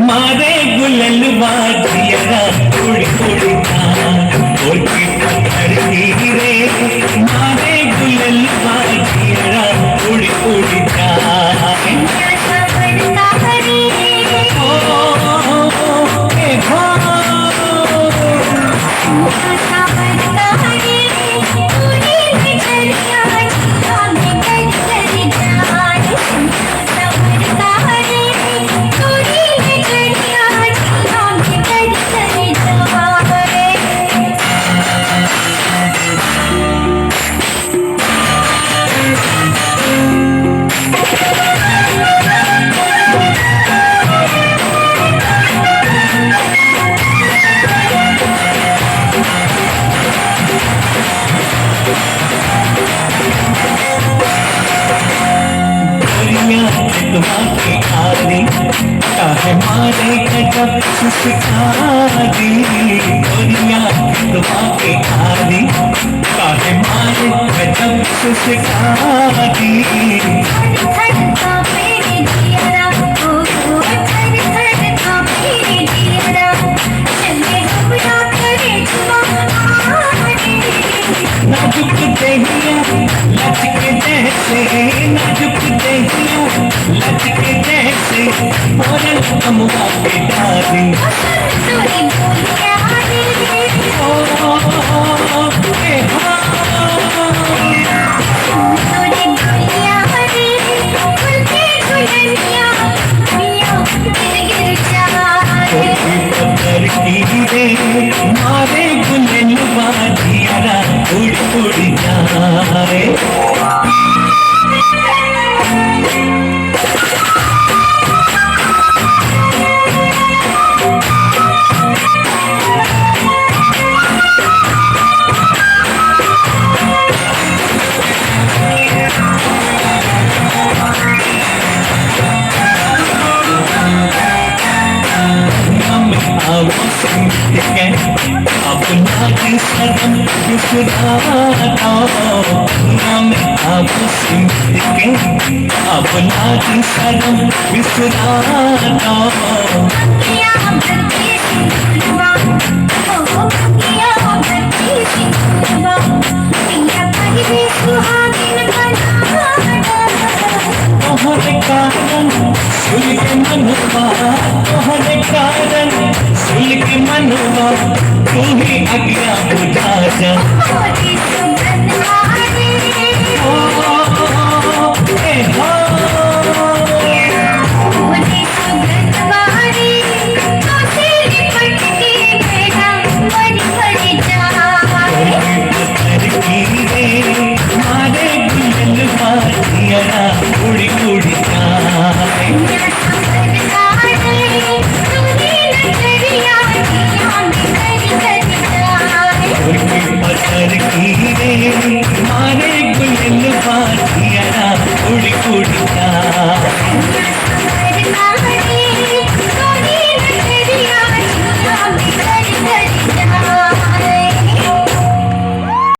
मारे गुललवा जियरा उड़ उड़ ओटी पकड़ती रे मारे गुललवा जियरा उड़ उड़ तुम्हारे आदि काहे मारे गजब सुस्तादी दुनिया तुम्हारे आदि काहे मारे गजब सुस्तादी नाजुक देहिया लचक जैसे नाजुक देहिया लचक जैसे और अमुआ के डाली मारे गुललवा जियरा उड़ उड़ जाए अपना ही सदम बिसराता अब सिंह के अपना ही सदम बिसराता तोहरे कारण सुल के मनवा तोहरे कारण सुल के मनवा तू ही अज्ञा बुझा जा